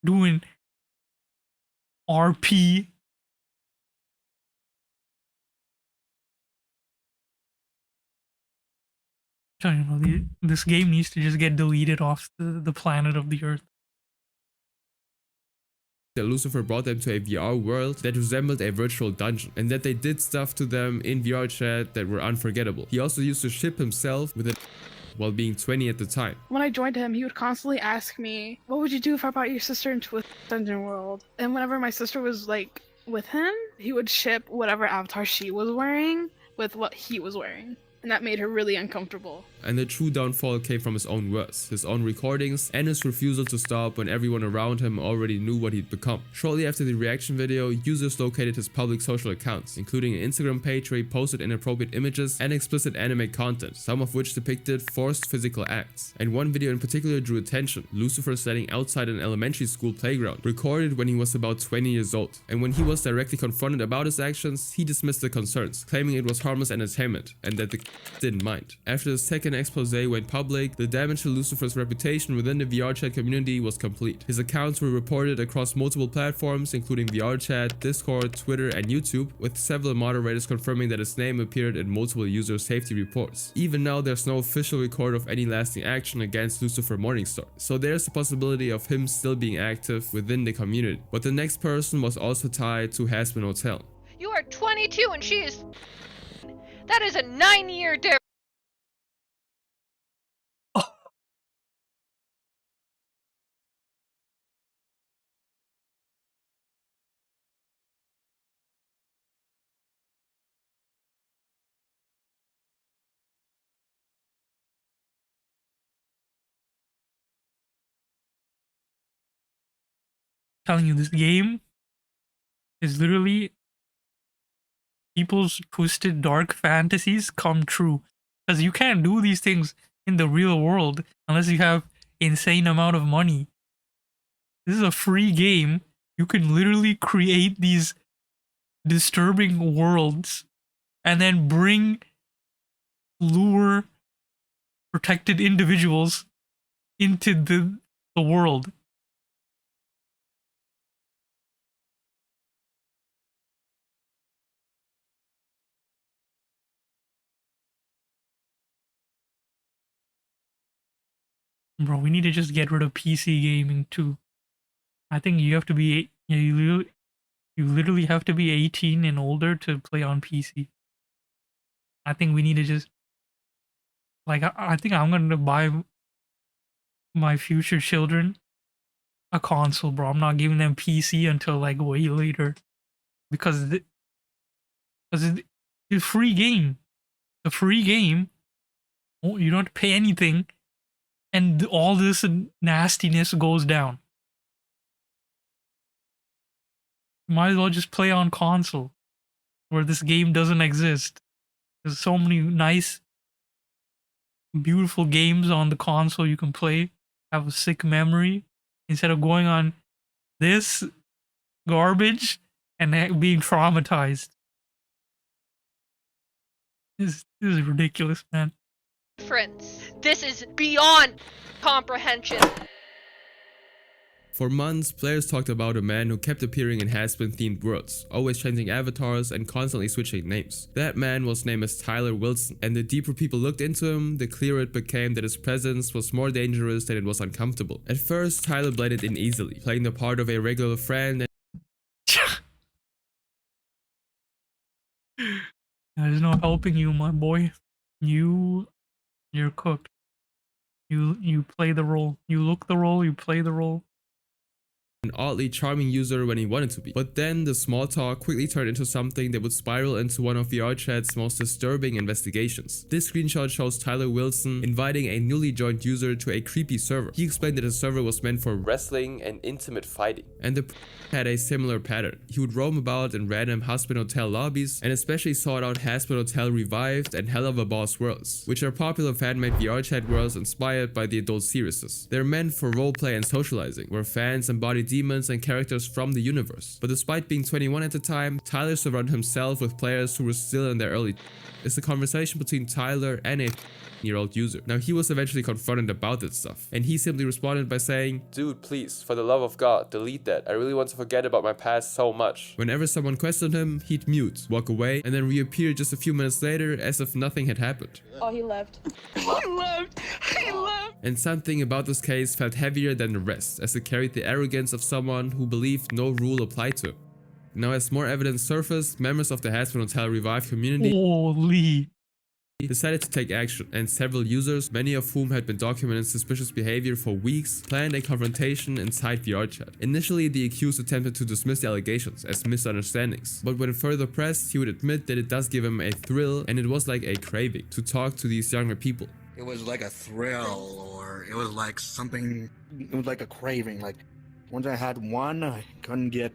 A: doing RP. I don't know, this game needs to just get deleted off the planet of the Earth.
B: that Lucifer brought them to a VR world that resembled a virtual dungeon, and that they did stuff to them in VRChat that were unforgettable. He also used to ship himself with a while being 20 at the time.
D: When I joined him, he would constantly ask me, what would you do if I brought your sister into a dungeon world? And whenever my sister was like with him, he would ship whatever avatar she was wearing with what he was wearing. And that made her really uncomfortable.
B: And the true downfall came from his own words, his own recordings, and his refusal to stop when everyone around him already knew what he'd become. Shortly after the reaction video, users located his public social accounts, including an Instagram page where he posted inappropriate images and explicit anime content, some of which depicted forced physical acts. And one video in particular drew attention: Lucifer standing outside an elementary school playground, recorded when he was about 20 years old. And when he was directly confronted about his actions, he dismissed the concerns, claiming it was harmless entertainment, and that the didn't mind. After the second expose went public, the damage to Lucifer's reputation within the VRChat community was complete. His accounts were reported across multiple platforms, including VRChat, Discord, Twitter, and YouTube, with several moderators confirming that his name appeared in multiple user safety reports. Even now, there's no official record of any lasting action against Lucifer Morningstar, so there's a possibility of him still being active within the community. But the next person was also tied to Hasbin Hotel.
J: You are 22 and she is... That is a 9-year difference.
A: Telling you, this game is literally people's twisted dark fantasies come true, because you can't do these things in the real world unless you have insane amount of money. This is a free game. You can literally create these disturbing worlds and then lure protected individuals into the world. Bro, we need to just get rid of PC gaming too. I think you have to be you literally have to be 18 and older to play on PC. I think we need to just, like, I think I'm gonna buy my future children a console, bro. I'm not giving them PC until like way later, because it's a free game. The free game. Oh, you don't have to pay anything. And all this nastiness goes down. Might as well just play on console, where this game doesn't exist. There's so many nice beautiful games on the console you can play, have a sick memory, instead of going on this garbage and being traumatized. This is ridiculous, man.
J: Friends, this is beyond comprehension.
B: For months, players talked about a man who kept appearing in has-been-themed worlds, always changing avatars and constantly switching names. That man was named as Tyler Wilson, and the deeper people looked into him, the clearer it became that his presence was more dangerous than it was uncomfortable. At first, Tyler blended in easily, playing the part of a regular friend.
A: There's no helping you, my boy. You're cooked. You play the role. You look the role, you play the role.
B: An oddly charming user when he wanted to be. But then the small talk quickly turned into something that would spiral into one of VRChat's most disturbing investigations. This screenshot shows Tyler Wilson inviting a newly joined user to a creepy server. He explained that the server was meant for wrestling and intimate fighting. And the had a similar pattern. He would roam about in random Husband Hotel lobbies and especially sought out Husband Hotel Revived and Hell of a Boss worlds, which are popular fan-made VRChat worlds inspired by the adult series. They're meant for roleplay and socializing, where fans embody demons and characters from the universe. But despite being 21 at the time, Tyler surrounded himself with players who were still in their early. It's a conversation between Tyler and a year-old user. Now, he was eventually confronted about that stuff, and he simply responded by saying, "Dude, please, for the love of God, delete that. I really want to forget about my past so much." Whenever someone questioned him, he'd mute, walk away, and then reappear just a few minutes later as if nothing had happened.
K: Oh, he left.
D: He left. He left.
B: And something about this case felt heavier than the rest, as it carried the arrogance of someone who believed no rule applied to him. Now, as more evidence surfaced, members of the Husband Hotel Revive community
A: Holy.
B: decided to take action, and several users, many of whom had been documenting suspicious behavior for weeks, planned a confrontation inside VRChat. Initially, the accused attempted to dismiss the allegations as misunderstandings, but when further pressed, he would admit that it does give him a thrill, and it was like a craving to talk to these younger people.
L: It was like a thrill, or it was like something, it was like a craving. Like, once I had one, I couldn't get,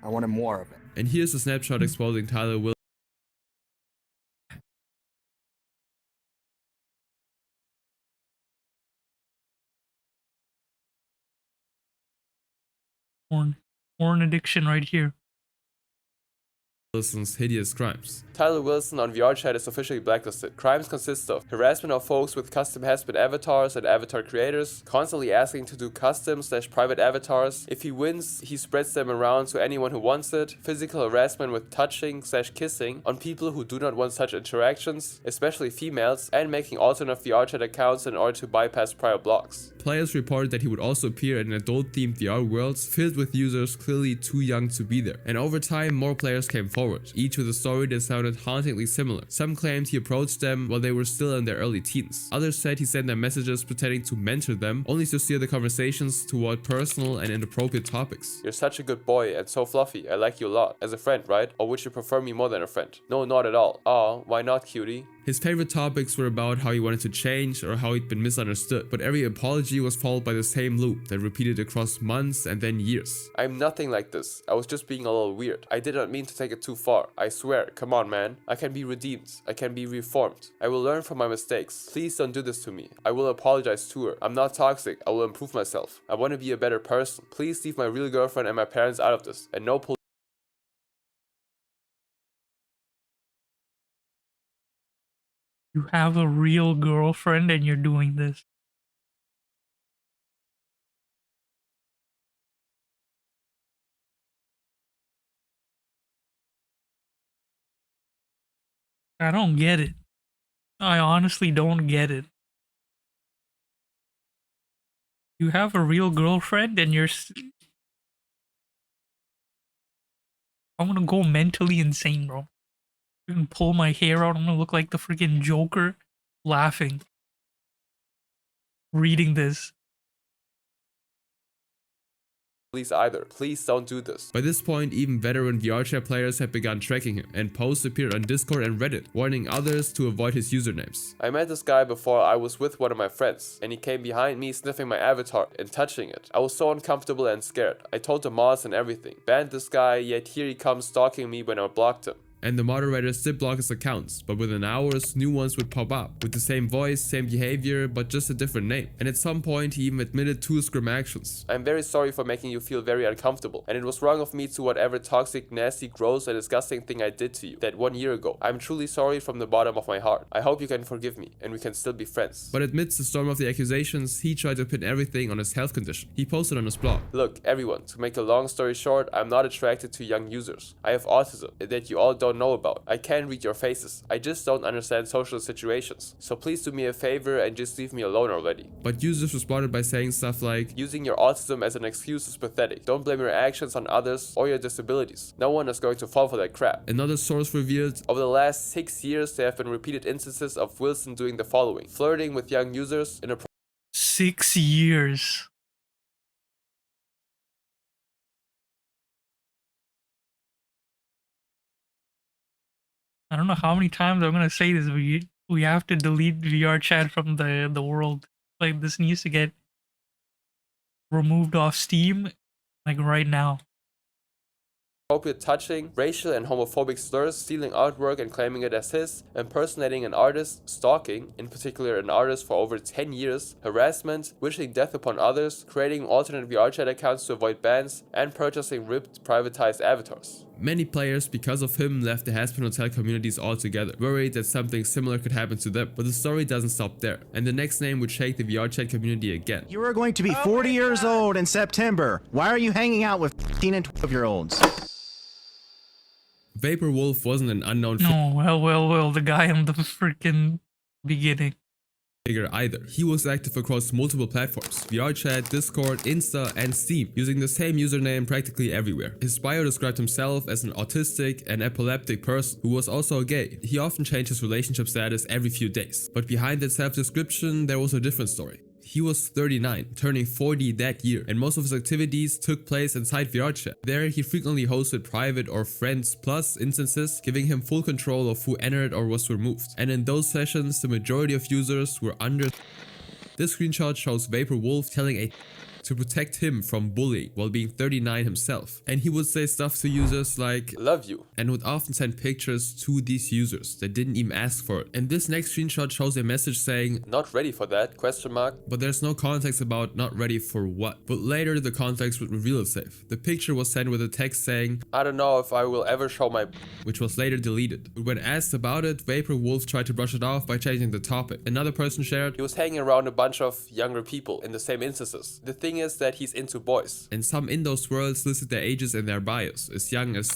L: I wanted more of it.
B: And here's a snapshot exposing Tyler Wilson.
A: Porn addiction right here.
B: Wilson's hideous crimes. Tyler Wilson on VRChat is officially blacklisted. Crimes consist of harassment of folks with custom has-been avatars and avatar creators, constantly asking to do custom/private avatars. If he wins, he spreads them around to anyone who wants it, physical harassment with touching/kissing on people who do not want such interactions, especially females, and making alternate VRChat accounts in order to bypass prior blocks. Players reported that he would also appear in adult-themed VR worlds filled with users clearly too young to be there. And over time, more players came forward, each with a story that sounded hauntingly similar. Some claimed he approached them while they were still in their early teens. Others said he sent them messages pretending to mentor them, only to steer the conversations toward personal and inappropriate topics. "You're such a good boy and so fluffy. I like you a lot. As a friend, right? Or would you prefer me more than a friend?" "No, not at all." "Aw, why not, cutie?" His favorite topics were about how he wanted to change or how he'd been misunderstood, but every apology was followed by the same loop that repeated across months and then years. "I'm nothing like this. I was just being a little weird. I did not mean to take it too far. I swear, come on, man. I can be redeemed. I can be reformed. I will learn from my mistakes. Please don't do this to me. I will apologize to her. I'm not toxic. I will improve myself. I want to be a better person. Please leave my real girlfriend and my parents out of this. And no police."
A: You have a real girlfriend and you're doing this. I don't get it. I honestly don't get it. You have a real girlfriend and you're... I'm gonna go mentally insane, bro. I'm gonna pull my hair out. I'm gonna look like the freaking Joker laughing. Reading this.
B: Either. Please don't do this. By this point, even veteran VRChat players had begun tracking him, and posts appeared on Discord and Reddit, warning others to avoid his usernames. "I met this guy before I was with one of my friends, and he came behind me sniffing my avatar and touching it. I was so uncomfortable and scared. I told the mods and everything. Banned this guy, yet here he comes stalking me when I blocked him. and the moderators did block his accounts, but within hours new ones would pop up with the same voice, same behavior, but just a different name. And at some point he even admitted to his grim actions.
K: I'm very sorry for making you feel very uncomfortable, and it was wrong of me to whatever toxic, nasty, gross, and disgusting thing I did to you that 1 year ago. I'm truly sorry from the bottom of my heart. I hope you can forgive me and we can still be friends.
B: But amidst the storm of the accusations, he tried to pin everything on his health condition. He posted on his blog,
K: "Look, everyone, to make a long story short, I'm not attracted to young users. I have autism that you all don't know about. I can read your faces. I just don't understand social situations. So please do me a favor and just leave me alone already."
B: But users responded by saying stuff like,
K: "Using your autism as an excuse is pathetic. Don't blame your actions on others or your disabilities. No one is going to fall for that crap."
B: Another source revealed,
K: "Over the last 6 years, there have been repeated instances of Wilson doing the following: flirting with young users in a
A: 6 years. I don't know how many times I'm gonna say this. We have to delete VRChat from the world. Like, this needs to get removed off Steam, like, right now.
K: appropriate touching, racial and homophobic slurs, stealing artwork and claiming it as his, impersonating an artist, stalking, in particular an artist for over 10 years, harassment, wishing death upon others, creating alternate VRChat accounts to avoid bans, and purchasing ripped privatized avatars."
B: Many players, because of him, left the Hazbin Hotel communities altogether, worried that something similar could happen to them. But the story doesn't stop there, and the next name would shake the VRChat community again.
M: "You are going to be 40 years old in September. Why are you hanging out with 15 and 12-year-olds?
B: Vapor Wolf wasn't an unknown
A: No, well, the guy in the freaking beginning.
B: figure either. He was active across multiple platforms: VRChat, Discord, Insta, and Steam, using the same username practically everywhere. His bio described himself as an autistic and epileptic person who was also gay. He often changed his relationship status every few days. But behind that self-description, there was a different story. He was 39, turning 40 that year, and most of his activities took place inside VRChat. There, he frequently hosted private or friends plus instances, giving him full control of who entered or was removed. And in those sessions, the majority of users were under. This screenshot shows Vapor Wolf telling a to protect him from bullying while being 39 himself. And he would say stuff to users like,
K: "Love you,"
B: and would often send pictures to these users that didn't even ask for it. And this next screenshot shows a message saying,
K: "Not ready for that?" ?
B: But there's no context about not ready for what. But later the context would reveal itself. The picture was sent with a text saying,
K: "I don't know if I will ever show my,"
B: which was later deleted. But when asked about it, Vapor Wolf tried to brush it off by changing the topic. Another person shared,
K: "He was hanging around a bunch of younger people in the same instances. The thing is that he's into boys."
B: And some in those worlds listed their ages in their bios, as young as,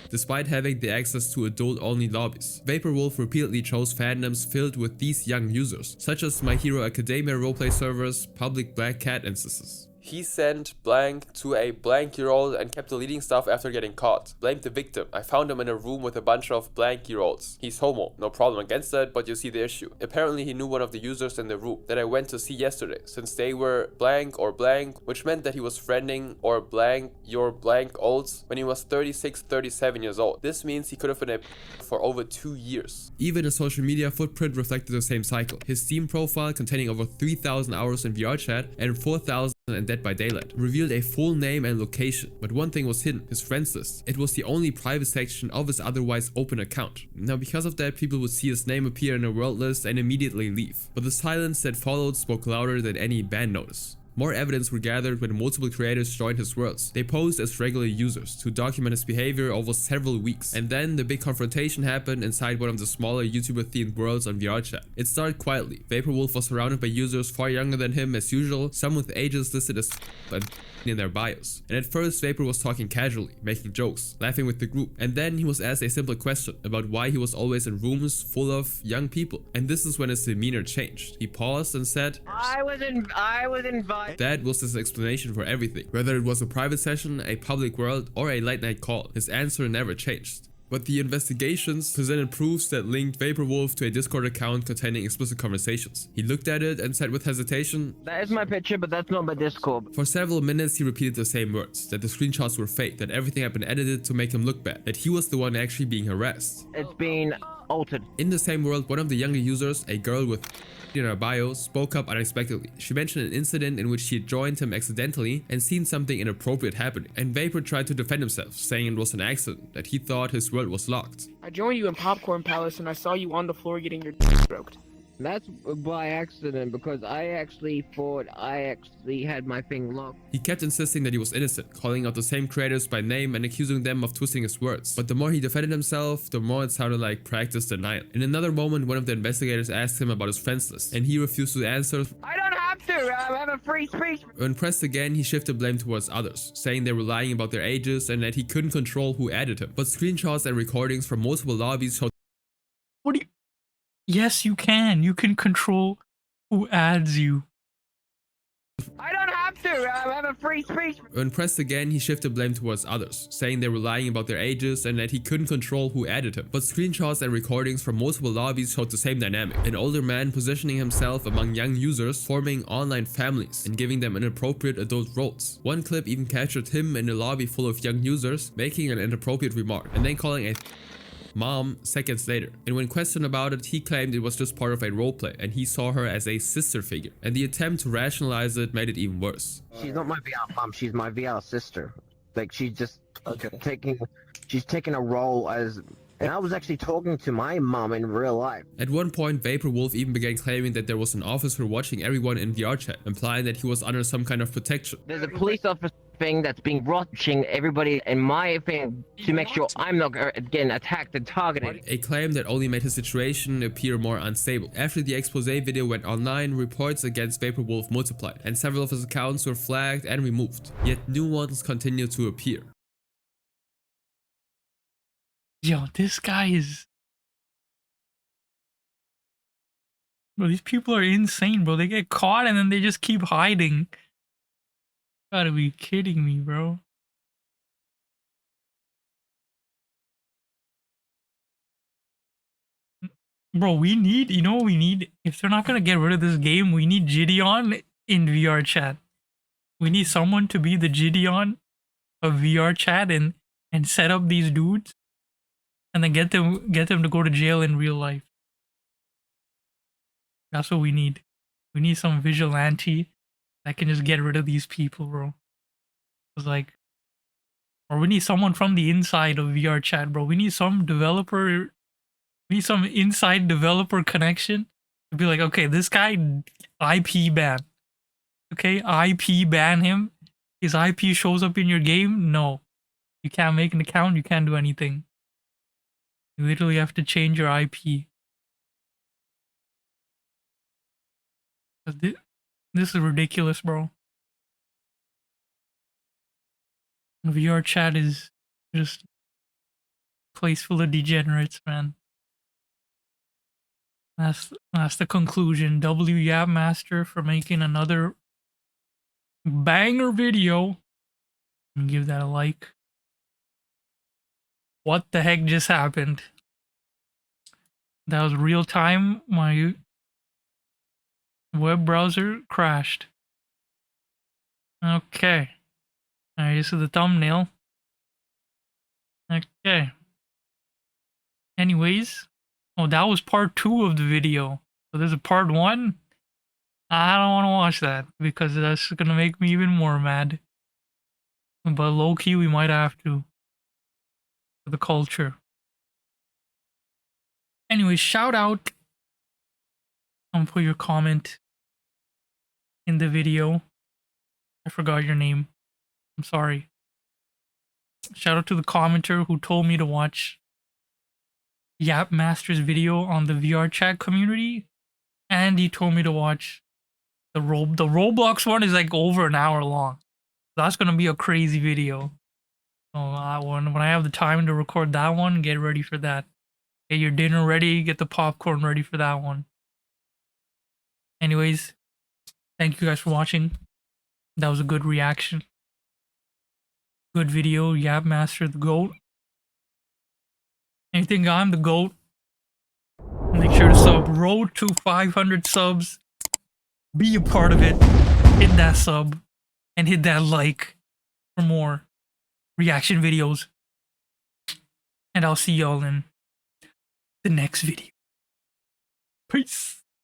B: despite having the access to adult-only lobbies. Vapor Wolf repeatedly chose fandoms filled with these young users, such as My Hero Academia roleplay servers, public Black Cat instances.
K: He sent blank to a blank-year-old and kept deleting stuff after getting caught. Blamed the victim. "I found him in a room with a bunch of blank-year-olds. He's homo. No problem against that, but you see the issue. Apparently he knew one of the users in the room that I went to see yesterday, since they were blank or blank, which meant that he was friending or blank your blank olds when he was 36, 37 years old. This means he could have been a for over 2 years."
B: Even his social media footprint reflected the same cycle. His Steam profile, containing over 3,000 hours in VRChat and 4,000 in Dead by Daylight, revealed a full name and location. But one thing was hidden: his friends list. It was the only private section of his otherwise open account. Now, because of that, people would see his name appear in a world list and immediately leave. But the silence that followed spoke louder than any ban notice. More evidence were gathered when multiple creators joined his worlds. They posed as regular users to document his behavior over several weeks. And then the big confrontation happened inside one of the smaller YouTuber-themed worlds on VRChat. It started quietly. Vapor Wolf was surrounded by users far younger than him as usual, some with ages listed as and in their bios. And at first, Vapor was talking casually, making jokes, laughing with the group. And then he was asked a simple question about why he was always in rooms full of young people. And this is when his demeanor changed. He paused and said,
E: I was invited.
B: That was his explanation for everything. Whether it was a private session, a public world, or a late night call, his answer never changed. But the investigations presented proofs that linked Vapor Wolf to a Discord account containing explicit conversations. He looked at it and said with hesitation,
E: That is my picture, but that's not my Discord.
B: For several minutes he repeated the same words, that the screenshots were fake, that everything had been edited to make him look bad, that he was the one actually being harassed.
E: It's been
N: altered.
B: In the same world, one of the younger users, a girl with in her bio, spoke up unexpectedly. She mentioned an incident in which she had joined him accidentally and seen something inappropriate happening, and Vapor tried to defend himself, saying it was an accident, that he thought his world was locked.
O: I joined you in Popcorn Palace and I saw you on the floor getting your stroked.
N: That's by accident, because I actually thought I actually had my thing locked.
B: He kept insisting that he was innocent, calling out the same creators by name and accusing them of twisting his words. But the more he defended himself, the more it sounded like practiced denial. In another moment, one of the investigators asked him about his friends list, and he refused to answer.
N: I don't have to! I have a free speech!
B: When pressed again, he shifted blame towards others, saying they were lying about their ages and that he couldn't control who added him. But screenshots and recordings from multiple lobbies showed.
A: What do you... Yes, you can. You can control who adds you.
N: I don't have to! I have a free speech!
B: When pressed again, he shifted blame towards others, saying they were lying about their ages and that he couldn't control who added him. But screenshots and recordings from multiple lobbies showed the same dynamic. An older man positioning himself among young users, forming online families and giving them inappropriate adult roles. One clip even captured him in a lobby full of young users, making an inappropriate remark, and then calling a mom seconds later. And when questioned about it, he claimed it was just part of a roleplay and he saw her as a sister figure. And the attempt to rationalize it made it even worse.
N: She's not my VR mom, she's my VR sister. Like, she's just taking a role as... And I was actually talking to my mom in real life.
B: At one point, Vapor Wolf even began claiming that there was an officer watching everyone in VRChat, implying that he was under some kind of protection.
N: There's a police officer thing that's being watching everybody in my thing to make sure I'm not getting attacked and targeted.
B: A claim that only made his situation appear more unstable. After the expose video went online, reports against Vapor Wolf multiplied, and several of his accounts were flagged and removed. Yet new ones continued to appear.
A: Yo, this guy is... Bro, these people are insane, bro. They get caught and then they just keep hiding. Gotta be kidding me, bro. Bro, we need... You know what we need? If they're not gonna get rid of this game, we need Gideon in VRChat. We need someone to be the Gideon of VRChat and set up these dudes. And then get them to go to jail in real life. That's what we need. We need some vigilante that can just get rid of these people, bro. It's like, or we need someone from the inside of VRChat, bro. We need some developer. We need some inside developer connection to be like, okay, this guy IP ban. Okay, IP ban him. His IP shows up in your game. No, you can't make an account. You can't do anything. You literally have to change your IP. This is ridiculous, bro. VRChat is just a place full of degenerates, man. That's the conclusion. Yapmaster for making another banger video. And give that a like. What the heck just happened? That was real time. My web browser crashed. Okay. Alright, this is the thumbnail. Okay. Anyways. Oh, that was part 2 of the video. So there's a part 1. I don't want to watch that because that's going to make me even more mad. But low-key, we might have to. For the culture. Anyway, shout out. Put your comment in the video. I forgot your name. I'm sorry. Shout out to the commenter who told me to watch Yapmaster's video on the VRChat community. And he told me to watch the Roblox one is like over an hour long. That's gonna be a crazy video. So when I have the time to record that one, get ready for that. Get your dinner ready, get the popcorn ready for that one. Anyways, thank you guys for watching. That was a good reaction. Good video, Yapmaster the GOAT. And you think I'm the GOAT? Make sure to sub. Road to 500 subs. Be a part of it. Hit that sub. And hit that like for more reaction videos. And I'll see y'all in the next video. Peace.